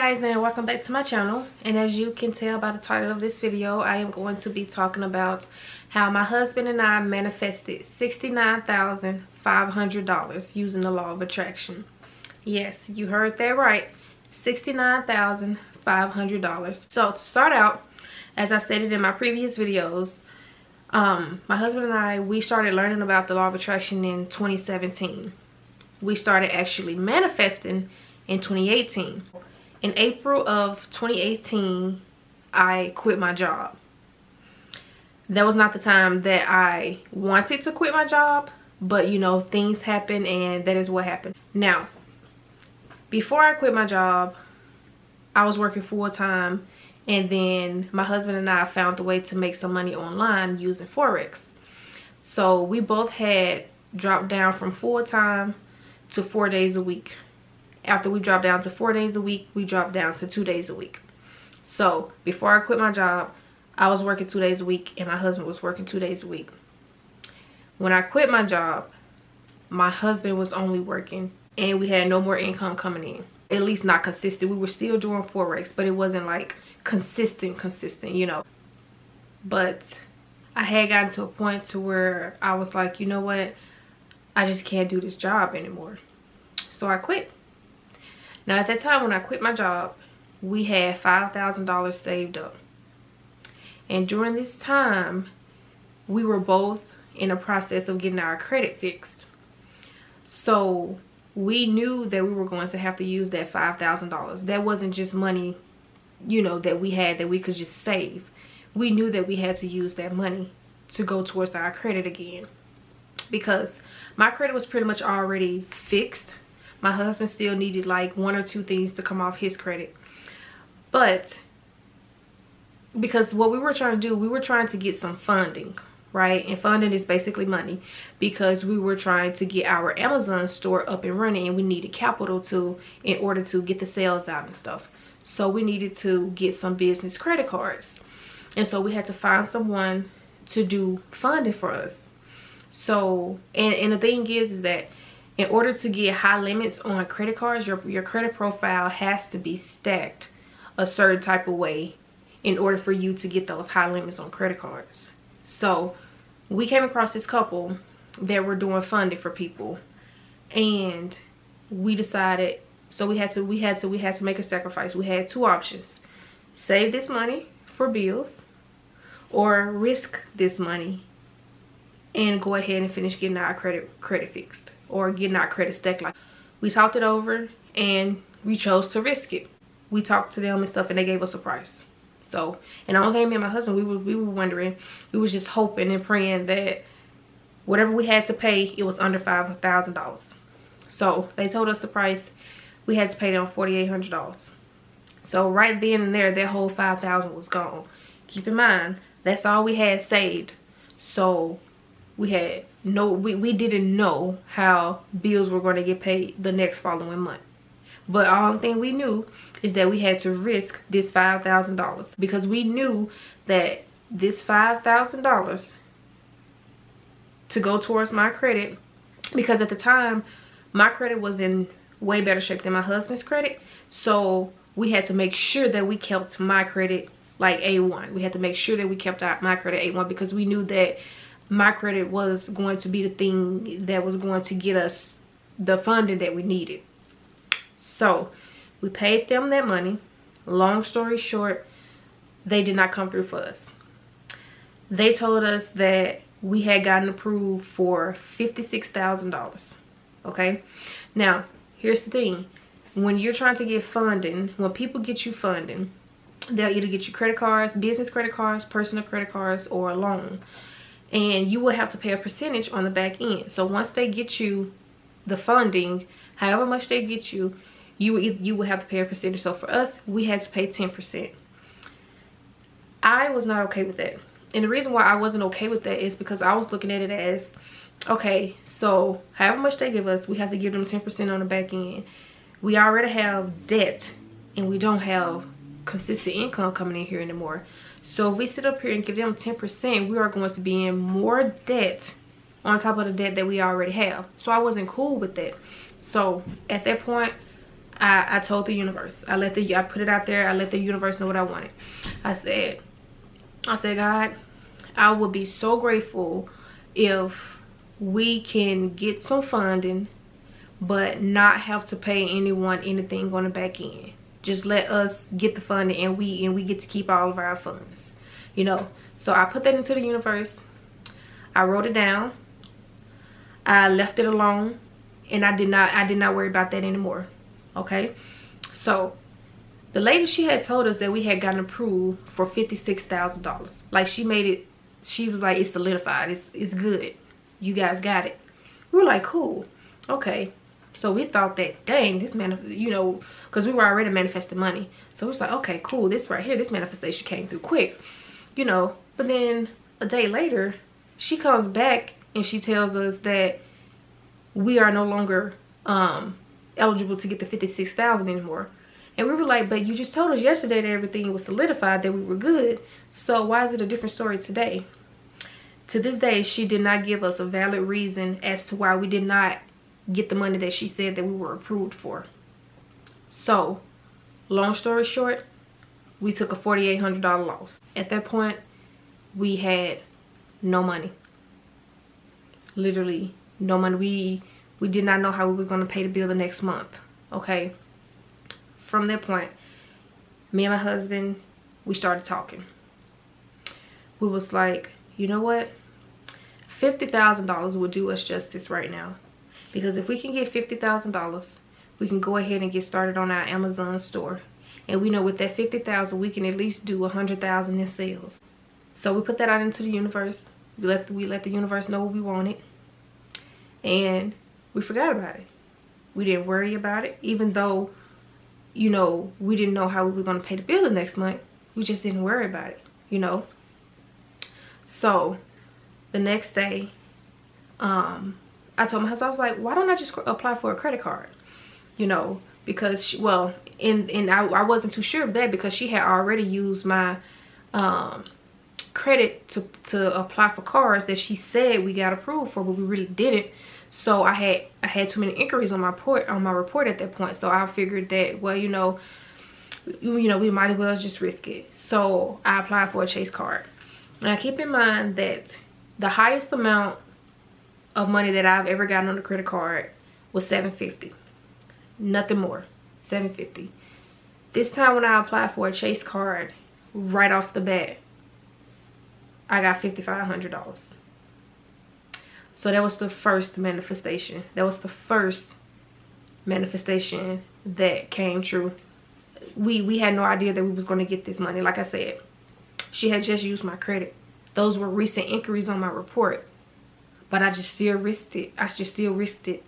guys, and welcome back to my channel. And as you can tell by the title of this video, I am going to be talking about how my husband and I manifested $69,500 using the law of attraction. Yes, you heard that right, $69,500. So to start out, as I stated in my previous videos, my husband and I, we started learning about the law of attraction in 2017. We started actually manifesting in 2018. In April of 2018, I quit my job. That was not the time that I wanted to quit my job, but you know, things happen and that is what happened. Now, before I quit my job, I was working full-time, and then my husband and I found a way to make some money online using Forex. So we both had dropped down from full-time to 4 days a week. After we dropped down to 4 days a week, we dropped down to 2 days a week. So before I quit my job, I was working 2 days a week and my husband was working 2 days a week. When I quit my job, my husband was only working and we had no more income coming in. At least not consistent. We were still doing Forex, but it wasn't like consistent, you know. But I had gotten to a point to where I was like, you know what? I just can't do this job anymore. So I quit. Now at that time when I quit my job, we had $5,000 saved up. And during this time, we were both in a process of getting our credit fixed. So we knew that we were going to have to use that $5,000. That wasn't just money, you know, that we had that we could just save. We knew that we had to use that money to go towards our credit again. Because my credit was pretty much already fixed. My husband still needed like 1 or 2 things to come off his credit. But because what we were trying to do, we were trying to get some funding, right? And funding is basically money, because we were trying to get our Amazon store up and running, and we needed capital in order to get the sales out and stuff. So we needed to get some business credit cards. And so we had to find someone to do funding for us. So, and the thing is that in order to get high limits on credit cards, your credit profile has to be stacked a certain type of way in order for you to get those high limits on credit cards. So we came across this couple that were doing funding for people, and we decided, so we had to make a sacrifice. We had 2 options: save this money for bills, or risk this money and go ahead and finish getting our credit fixed, or getting our credit stacked. Like, we talked it over and we chose to risk it. We talked to them and stuff, and they gave us a price. So, and the only thing me and my husband, we were wondering, we was just hoping and praying that whatever we had to pay, it was under $5,000. So they told us the price. We had to pay them $4,800. So right then and there, that whole $5,000 was gone. Keep in mind, that's all we had saved. So we had we didn't know how bills were going to get paid the next following month. But the only thing we knew is that we had to risk this $5,000, because we knew that this $5,000 to go towards my credit, because at the time my credit was in way better shape than my husband's credit. So we had to make sure that we kept my credit like A1. We had to make sure that we kept my credit A1, because we knew that my credit was going to be the thing that was going to get us the funding that we needed. So we paid them that money. Long story short, they did not come through for us. They told us that we had gotten approved for $56,000. Okay, now here's the thing: when you're trying to get funding, when people get you funding, they'll either get you credit cards, business credit cards, personal credit cards, or a loan. And you will have to pay a percentage on the back end. So once they get you the funding, however much they get you, you will have to pay a percentage. So for us, we had to pay 10%. I was not okay with that. And the reason why I wasn't okay with that is because I was looking at it as, okay, so however much they give us, we have to give them 10% on the back end. We already have debt, and we don't have consistent income coming in here anymore. So if we sit up here and give them 10%, we are going to be in more debt on top of the debt that we already have. So I wasn't cool with that. So at that point, I told the universe, I put it out there, I let the universe know what I wanted. I said, God, I would be so grateful if we can get some funding but not have to pay anyone anything on the back end. Just let us get the funding, and we get to keep all of our funds, you know. So I put that into the universe. I wrote it down. I left it alone, and I did not worry about that anymore. Okay, so the lady, she had told us that we had gotten approved for $56,000. Like, she made it, she was like, it's solidified, it's good, you guys got it. We were like, cool, okay. So we thought that, dang, this you know, because we were already manifesting money. So it was like, okay, cool, this right here, this manifestation came through quick, you know. But then a day later, she comes back and she tells us that we are no longer eligible to get the $56,000 anymore. And we were like, but you just told us yesterday that everything was solidified, that we were good. So why is it a different story today? To this day, she did not give us a valid reason as to why we did not get the money that she said that we were approved for. So, long story short, we took a $4,800 loss. At that point, we had no money. Literally no money. We did not know how we were going to pay the bill the next month. Okay. From that point, me and my husband, we started talking. We was like, you know what? $50,000 will do us justice right now. Because if we can get $50,000, we can go ahead and get started on our Amazon store. And we know with that $50,000, we can at least do $100,000 in sales. So we put that out into the universe. We let the universe know what we wanted. And we forgot about it. We didn't worry about it. Even though, you know, we didn't know how we were going to pay the bill the next month. We just didn't worry about it, you know. So the next day, I told my husband, I was like, why don't I just apply for a credit card? You know, because she, well, I wasn't too sure of that, because she had already used my credit to apply for cards that she said we got approved for, but we really didn't. So I had too many inquiries on my report at that point. So I figured that, well, you know, we might as well just risk it. So I applied for a Chase card. Now keep in mind that the highest amount of money that I've ever gotten on a credit card was $750. Nothing more. $750. This time when I applied for a Chase card, right off the bat, I got $5,500. So that was the first manifestation. That was the first manifestation that came true. We had no idea that we was going to get this money. Like I said, she had just used my credit. Those were recent inquiries on my report. But I just still risked it.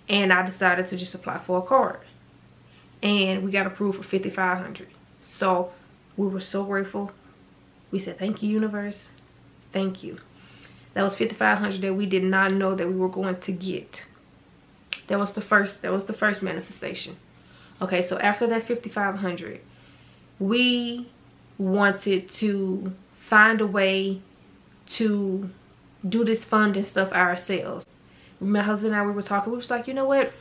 And I decided to just apply for a card. And we got approved for $5,500. So we were so grateful. We said, thank you, universe. Thank you. That was $5,500 that we did not know that we were going to get. That was the first manifestation. Okay, so after that $5,500, we wanted to find a way to do this funding stuff ourselves. My husband and I, we were talking, we was like, you know what?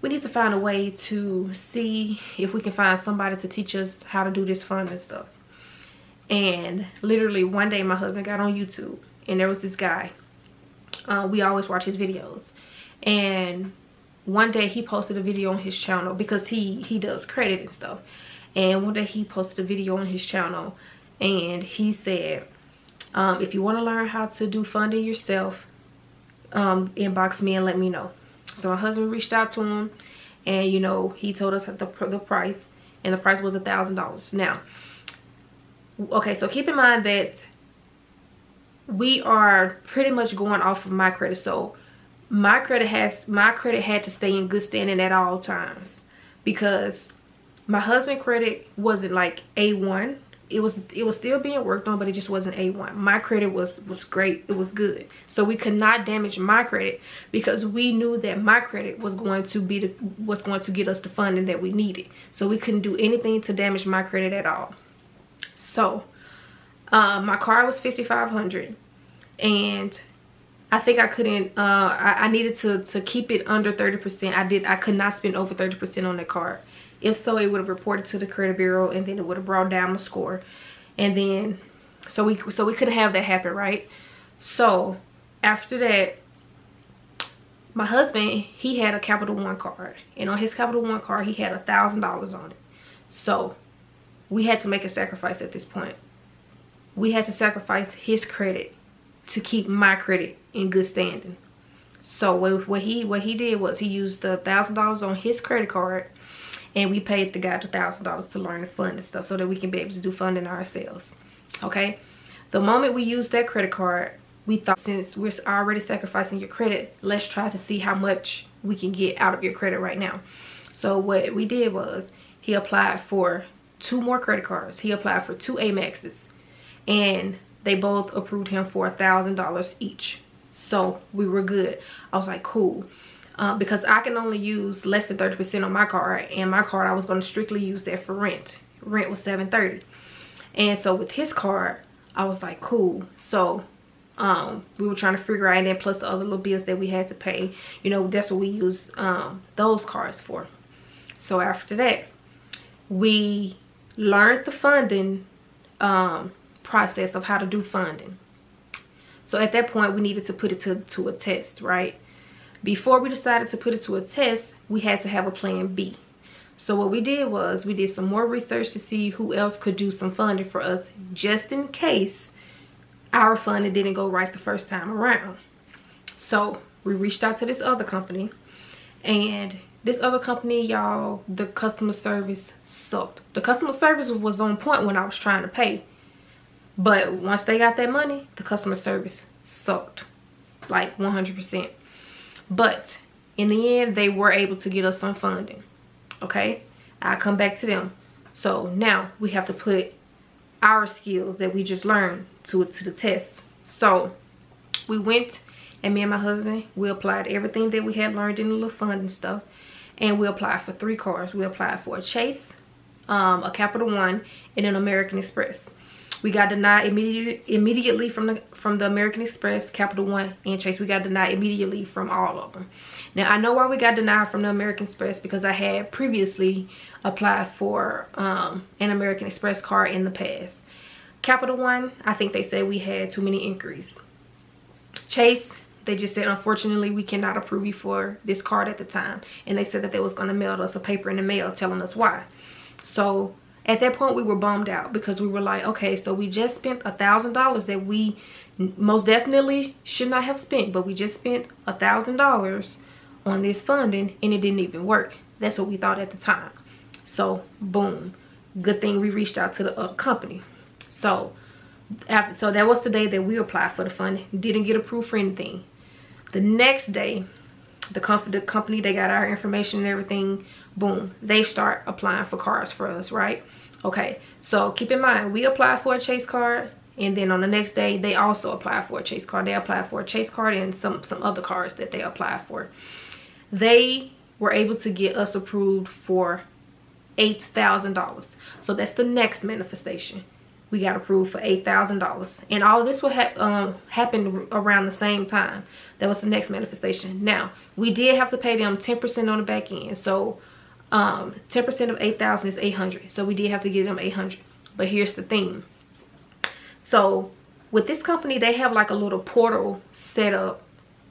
We need to find a way to see if we can find somebody to teach us how to do this funding stuff. And literally one day my husband got on YouTube, and there was this guy. We always watch his videos. And one day he posted a video on his channel, because he does credit and stuff. And one day he posted a video on his channel, and he said, if you want to learn how to do funding yourself, inbox me and let me know. So my husband reached out to him, and you know, he told us the price, and the price was $1,000. Now, okay, so keep in mind that we are pretty much going off of my credit. So my credit had to stay in good standing at all times, because my husband's credit wasn't like A1. It was still being worked on, but it just wasn't A1. My credit was great. It was good. So we could not damage my credit, because we knew that my credit was going to get us the funding that we needed. So we couldn't do anything to damage my credit at all. So my card was $5,500, and I think I couldn't, I needed to keep it under 30%. I could not spend over 30% on that card. If so, it would have reported to the credit bureau, and then it would have brought down the score. And then, so we couldn't have that happen, right? So after that, my husband, he had a Capital One card, and on his Capital One card, he had $1,000 on it. So we had to make a sacrifice at this point. We had to sacrifice his credit to keep my credit in good standing. So what he did was he used the $1,000 on his credit card, and we paid the guy the $1,000 to learn the fund and stuff so that we can be able to do funding ourselves. Okay, the moment we used that credit card, we thought, since we're already sacrificing your credit, let's try to see how much we can get out of your credit right now. So what we did was he applied for 2 more credit cards. He applied for 2 Amexes, and they both approved him for $1,000 each. So we were good. I was like, cool. Because I can only use less than 30% on my card, and my card I was going to strictly use that for rent. Rent was $730. And so with his card, I was like, cool. So we were trying to figure out, and then plus the other little bills that we had to pay, you know, that's what we used those cards for. So after that, we learned the funding process of how to do funding. So at that point, we needed to put it to a test, right? Before we decided to put it to a test, we had to have a plan B. So what we did was we did some more research to see who else could do some funding for us, just in case our funding didn't go right the first time around. So we reached out to this other company, and this other company, y'all, the customer service sucked. The customer service was on point when I was trying to pay, but once they got that money, the customer service sucked, like 100%. But in the end, they were able to get us some funding. Okay, I'll come back to them. So now we have to put our skills that we just learned to the test. So we went, and me and my husband, we applied everything that we had learned in the little funding stuff, and we applied for 3 cards. We applied for a Chase, a Capital One, and an American Express. We got denied immediately from the American Express, Capital One, and Chase. We got denied immediately from all of them. Now, I know why we got denied from the American Express, because I had previously applied for an American Express card in the past. Capital One, I think they said we had too many inquiries. Chase, they just said, unfortunately, we cannot approve you for this card at the time. And they said that they was going to mail us a paper in the mail telling us why. So at that point, we were bummed out, because we were like, okay, so we just spent $1,000 that we most definitely should not have spent, but we just spent $1,000 on this funding, and it didn't even work. That's what we thought at the time. So boom, good thing we reached out to the other company. So that was the day that we applied for the funding. Didn't get approved for anything. The next day, the company, they got our information and everything. Boom, they start applying for cards for us, right? Okay, so keep in mind, we applied for a Chase card, and then on the next day, they also applied for a Chase card. They applied for a Chase card and some other cards that they applied for. They were able to get us approved for $8,000. So that's the next manifestation. We got approved for $8,000, and all of this will happen around the same time. That was the next manifestation. Now, we did have to pay them 10% on the back end. So 10% of 8,000 is 800. So we did have to give them 800. But here's the thing. So with this company, they have like a little portal set up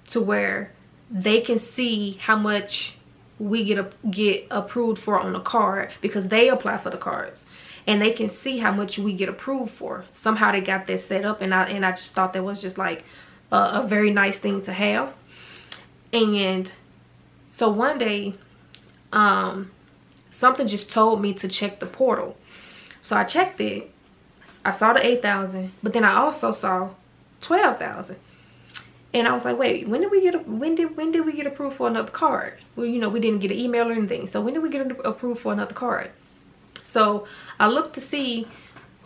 to where they can see how much we get approved for on a card, because they apply for the cards, and they can see how much we get approved for. Somehow they got that set up, and I just thought that was just like a very nice thing to have. And so one day, something just told me to check the portal. So I checked it. I saw the 8,000, but then I also saw 12,000. And I was like, wait, when did we get approved for another card? Well, you know, we didn't get an email or anything. So when did we get approved for another card? So I looked to see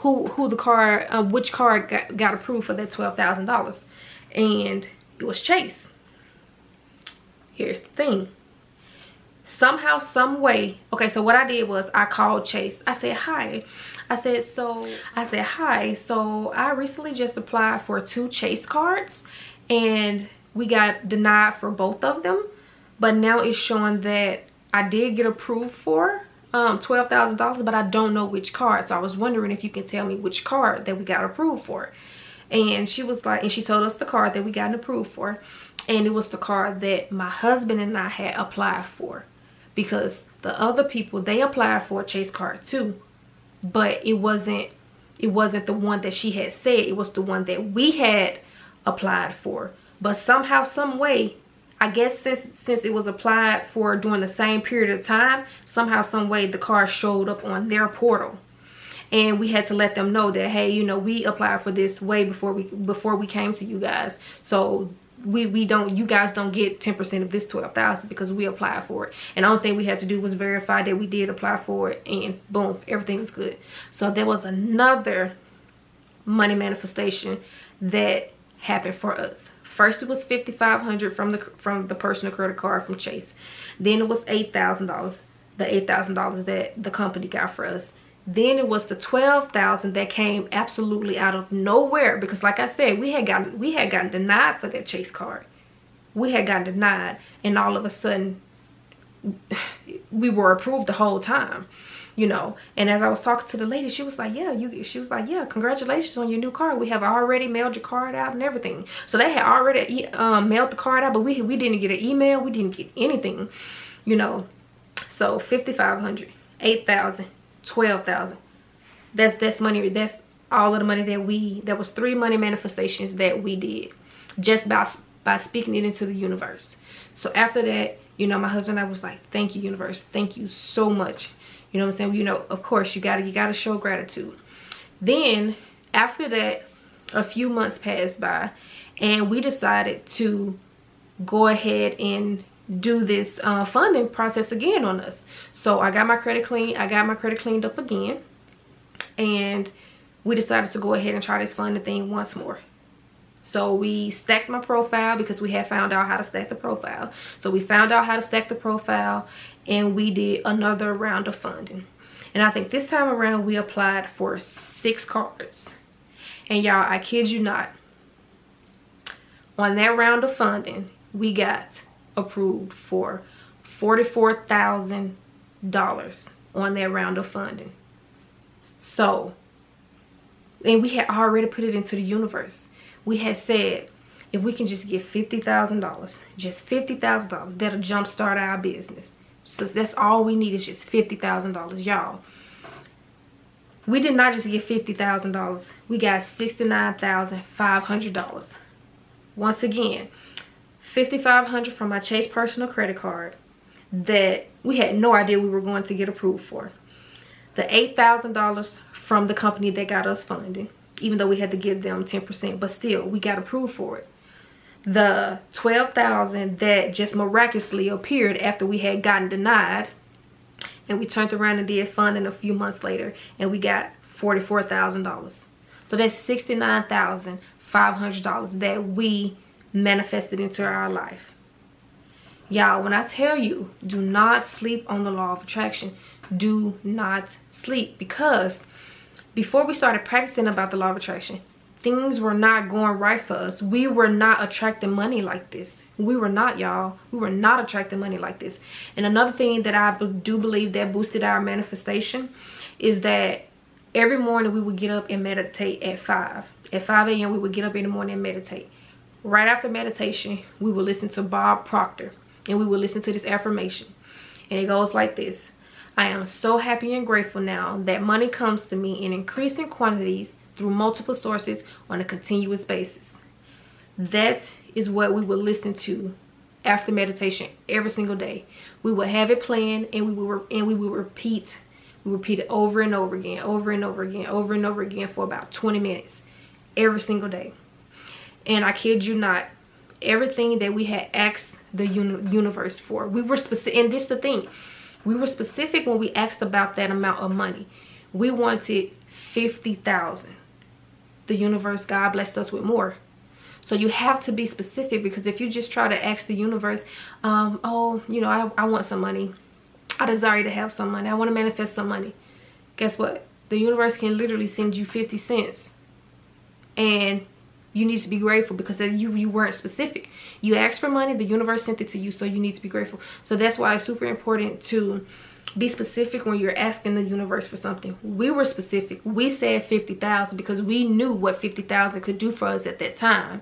which card got approved for that $12,000, and it was Chase. Here's the thing. Somehow, some way, okay, so what I did was I called Chase. I said, hi. I said, hi, so I recently just applied for 2 Chase cards, and we got denied for both of them, but now it's showing that I did get approved for $12,000, but I don't know which card. So I was wondering if you can tell me which card that we got approved for. And she was like, and she told us the card that we got approved for, and it was the card that my husband and I had applied for, because the other people, they applied for a Chase card too, but it wasn't the one that she had said. It was the one that we had applied for. But somehow, some way, I guess since it was applied for during the same period of time, somehow, some way the card showed up on their portal. And we had to let them know that, hey, you know, we applied for this way before we came to you guys. So you guys don't get 10% of this $12,000 because we applied for it. And the only thing we had to do was verify that we did apply for it, and boom, everything was good. So there was another money manifestation that happened for us. First, it was $5,500 from the personal credit card from Chase. Then it was $8,000, the $8,000 that the company got for us. Then it was the $12,000 that came absolutely out of nowhere, because like I said, we had gotten denied for that Chase card. We had gotten denied, and all of a sudden we were approved the whole time, you know. And as I was talking to the lady, she was like, yeah, congratulations on your new card. We have already mailed your card out and everything. So they had already mailed the card out, but we didn't get an email. We didn't get anything, you know. So $5,500, $8,000, $12,000. That's money. That's all of the money that was 3 money manifestations that we did just by speaking it into the universe. So after that, you know, my husband and I was like, thank you, universe, thank you so much. You know what I'm saying? You know, of course you gotta show gratitude. Then after that, a few months passed by, and we decided to go ahead and do this funding process again on us. So I got my credit cleaned up again, and we decided to go ahead and try this funding thing once more. So we stacked my profile, because we had found out how to stack the profile. So we found out how to stack the profile, and we did another round of funding. And I think this time around we applied for 6 cards. And y'all, I kid you not, on that round of funding, we got approved for $44,000 on that round of funding. So, and we had already put it into the universe. We had said, if we can just get $50,000, just $50,000, that'll jumpstart our business. So that's all we need, is just $50,000, y'all. We did not just get $50,000. We got $69,500. Once again, $5,500 from my Chase personal credit card that we had no idea we were going to get approved for. The $8,000 from the company that got us funding, even though we had to give them 10%, but still we got approved for it. The $12,000 that just miraculously appeared after we had gotten denied, and we turned around and did funding a few months later, and we got $44,000. So that's $69,500 that we manifested into our life. Y'all, when I tell you, do not sleep on the law of attraction. Do not sleep, because before we started practicing about the law of attraction, things were not going right for us. We were not attracting money like this. We were not, y'all. We were not attracting money like this. And another thing that I do believe that boosted our manifestation is that every morning we would get up and meditate at 5. At 5 a.m. we would get up in the morning and meditate. Right after meditation, we would listen to Bob Proctor, and we would listen to this affirmation. And it goes like this: I am so happy and grateful now that money comes to me in increasing quantities through multiple sources on a continuous basis. That is what we would listen to after meditation every single day. We would have it playing, and we would repeat it over and over again, over and over again, over and over again for about 20 minutes every single day. And I kid you not, everything that we had asked the universe for, we were specific. And this is the thing, we were specific when we asked about that amount of money. We wanted $50,000. The universe, God blessed us with more. So you have to be specific, because if you just try to ask the universe, oh, you know, I want some money, I desire to have some money, I want to manifest some money, guess what? The universe can literally send you 50 cents, and You need to be grateful because you weren't specific. You asked for money, the universe sent it to you, so you need to be grateful. So that's why it's super important to be specific when you're asking the universe for something. We were specific. We said 50,000 because we knew what 50,000 could do for us at that time.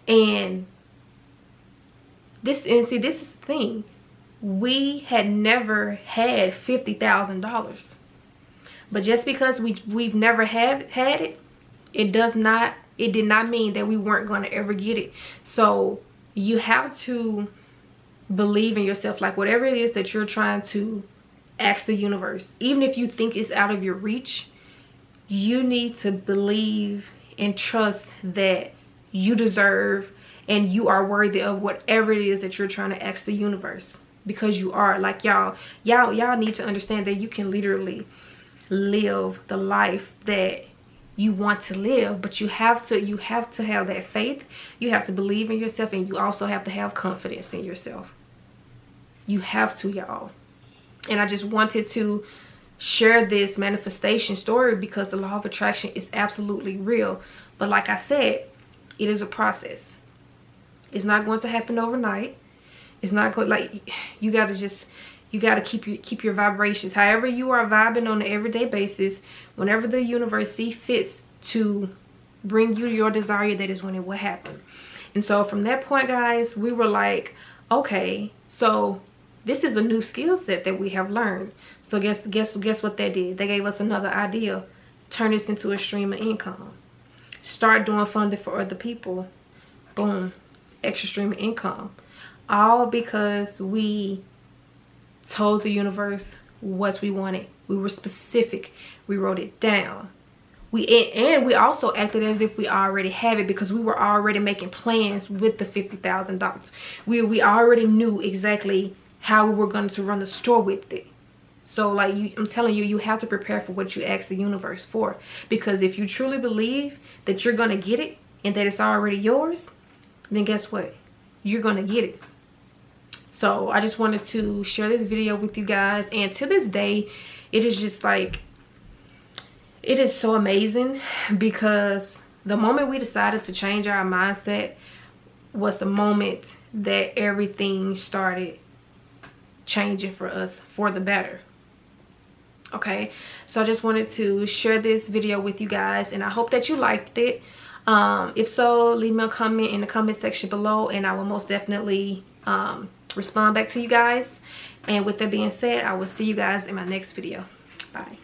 And see, this is the thing. We had never had $50,000. But just because we've never had it, it did not mean that we weren't going to ever get it. So you have to believe in yourself. Like whatever it is that you're trying to ask the universe, even if you think it's out of your reach, you need to believe and trust that you deserve and you are worthy of whatever it is that you're trying to ask the universe, because you are. Like y'all need to understand that you can literally live the life that you want to live, but you have to have that faith. You have to believe in yourself, and you also have to have confidence in yourself. You have to, y'all. And I just wanted to share this manifestation story because the law of attraction is absolutely real. But like I said, it is a process. It's not going to happen overnight. It's not going, like, you got to keep your vibrations. However you are vibing on an everyday basis, whenever the universe sees fits to bring you your desire, that is when it will happen. And so from that point, guys, we were like, okay, so this is a new skill set that we have learned. So guess what they did? They gave us another idea. Turn this into a stream of income. Start doing funding for other people. Boom, extra stream of income. All because we told the universe what we wanted. We were specific. We wrote it down. And we also acted as if we already have it, because we were already making plans with the $50,000. We already knew exactly how we were going to run the store with it. So like I'm telling you, you have to prepare for what you ask the universe for, because if you truly believe that you're going to get it and that it's already yours, then guess what? You're going to get it. So I just wanted to share this video with you guys. And to this day, it is just like, it is so amazing, because the moment we decided to change our mindset was the moment that everything started changing for us for the better. Okay, so I just wanted to share this video with you guys, and I hope that you liked it. If so, leave me a comment in the comment section below, and I will most definitely respond back to you guys. And with that being said, I will see you guys in my next video. Bye.